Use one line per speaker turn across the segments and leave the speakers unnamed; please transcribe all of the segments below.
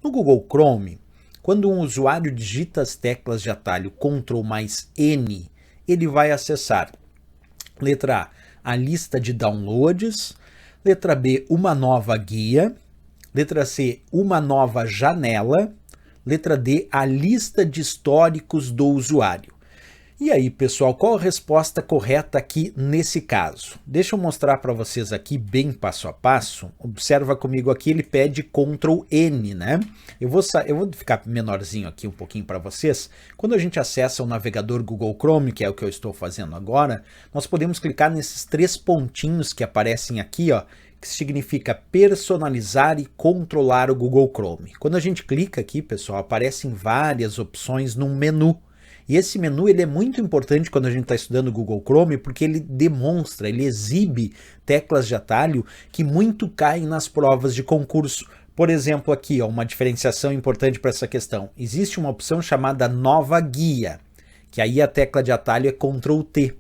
No Google Chrome, quando um usuário digita as teclas de atalho Ctrl mais N, ele vai acessar, letra A, a lista de downloads, letra B, uma nova guia, letra C, uma nova janela, letra D, a lista de históricos do usuário. E aí, pessoal, qual a resposta correta aqui nesse caso? Deixa eu mostrar para vocês aqui bem passo a passo. Observa comigo aqui, ele pede Ctrl N, né? Eu vou ficar menorzinho aqui um pouquinho para vocês. Quando a gente acessa o navegador Google Chrome, que é o que eu estou fazendo agora, nós podemos clicar nesses 3 pontinhos que aparecem aqui, ó, que significa personalizar e controlar o Google Chrome. Quando a gente clica aqui, pessoal, aparecem várias opções num menu. E esse menu ele é muito importante quando a gente está estudando o Google Chrome, porque ele demonstra, ele exibe teclas de atalho que muito caem nas provas de concurso. Por exemplo, aqui, ó, uma diferenciação importante para essa questão. Existe uma opção chamada Nova Guia, que aí a tecla de atalho é Ctrl T.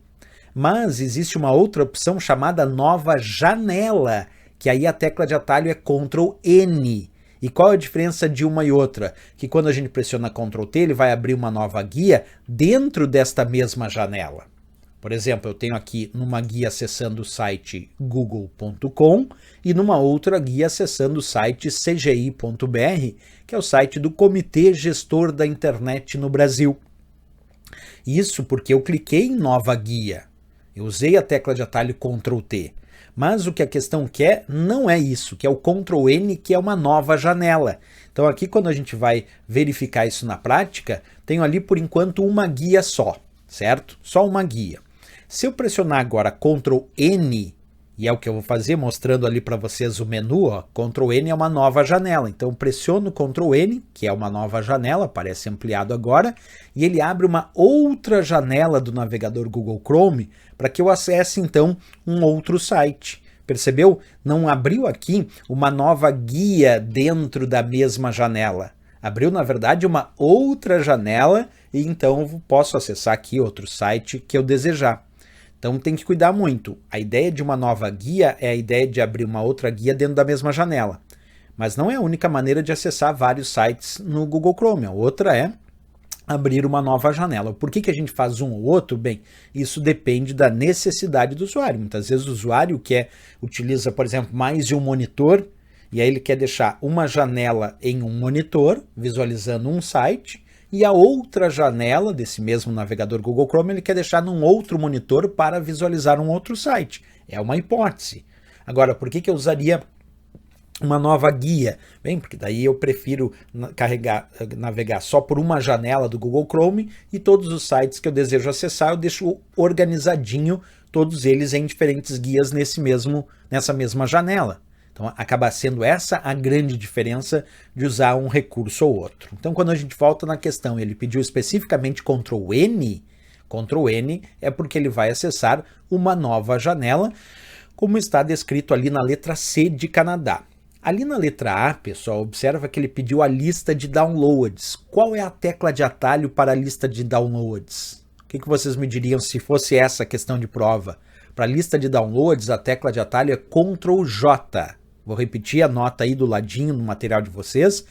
Mas existe uma outra opção chamada Nova Janela, que aí a tecla de atalho é Ctrl N. E qual a diferença de uma e outra? Que quando a gente pressiona Ctrl T, ele vai abrir uma nova guia dentro desta mesma janela. Por exemplo, eu tenho aqui numa guia acessando o site google.com e numa outra guia acessando o site cgi.br, que é o site do Comitê Gestor da Internet no Brasil. Isso porque eu cliquei em nova guia. Eu usei a tecla de atalho Ctrl T. Mas o que a questão quer não é isso, que é o Ctrl N, que é uma nova janela. Então aqui quando a gente vai verificar isso na prática, tenho ali por enquanto uma guia só, certo? Só uma guia. Se eu pressionar agora Ctrl N, e é o que eu vou fazer mostrando ali para vocês o menu, ó, Ctrl N é uma nova janela. Então pressiono Ctrl N, que é uma nova janela, aparece ampliado agora, e ele abre uma outra janela do navegador Google Chrome para que eu acesse então um outro site. Percebeu? Não abriu aqui uma nova guia dentro da mesma janela. Abriu, na verdade, uma outra janela e então eu posso acessar aqui outro site que eu desejar. Então tem que cuidar muito. A ideia de uma nova guia é a ideia de abrir uma outra guia dentro da mesma janela. Mas não é a única maneira de acessar vários sites no Google Chrome. A outra é abrir uma nova janela. Por que a gente faz um ou outro? Bem, isso depende da necessidade do usuário. Muitas vezes o usuário utiliza, por exemplo, mais de um monitor, e aí ele quer deixar uma janela em um monitor, visualizando um site, e a outra janela desse mesmo navegador Google Chrome ele quer deixar num outro monitor para visualizar um outro site. É uma hipótese. Agora, por que eu usaria uma nova guia? Bem, porque daí eu prefiro navegar só por uma janela do Google Chrome e todos os sites que eu desejo acessar eu deixo organizadinho, todos eles em diferentes guias nessa mesma janela. Então acaba sendo essa a grande diferença de usar um recurso ou outro. Então quando a gente volta na questão, ele pediu especificamente Ctrl N é porque ele vai acessar uma nova janela, como está descrito ali na letra C de Canadá. Ali na letra A, pessoal, observa que ele pediu a lista de downloads. Qual é a tecla de atalho para a lista de downloads? O que vocês me diriam se fosse essa a questão de prova? Para a lista de downloads, a tecla de atalho é Ctrl J. Vou repetir, anota aí do ladinho no material de vocês.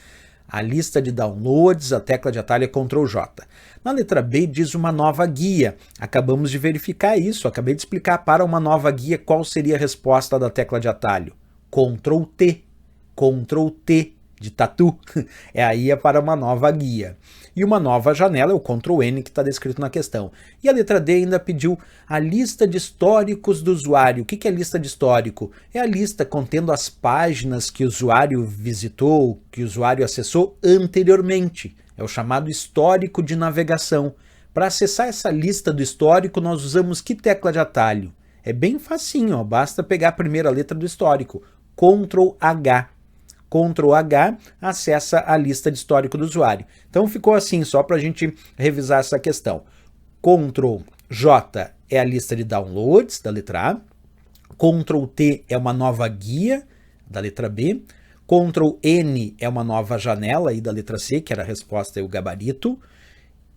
A lista de downloads, a tecla de atalho é Ctrl J. Na letra B diz uma nova guia. Acabamos de verificar isso, acabei de explicar para uma nova guia qual seria a resposta da tecla de atalho. Ctrl T. Ctrl T de tatu. Aí é para uma nova guia. E uma nova janela é o Ctrl N que está descrito na questão. E a letra D ainda pediu a lista de históricos do usuário. O que é a lista de histórico? É a lista contendo as páginas que o usuário visitou, que o usuário acessou anteriormente. É o chamado histórico de navegação. Para acessar essa lista do histórico, nós usamos que tecla de atalho? É bem facinho, ó, basta pegar a primeira letra do histórico. Ctrl H. Ctrl H acessa a lista de histórico do usuário. Então ficou assim, só para a gente revisar essa questão. Ctrl J é a lista de downloads da letra A. Ctrl T é uma nova guia da letra B. Ctrl N é uma nova janela aí da letra C, que era a resposta e o gabarito.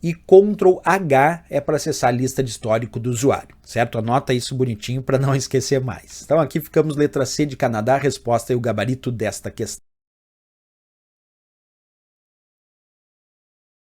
E Ctrl H é para acessar a lista de histórico do usuário, certo? Anota isso bonitinho para não esquecer mais. Então aqui ficamos letra C de Canadá, a resposta e o gabarito desta questão.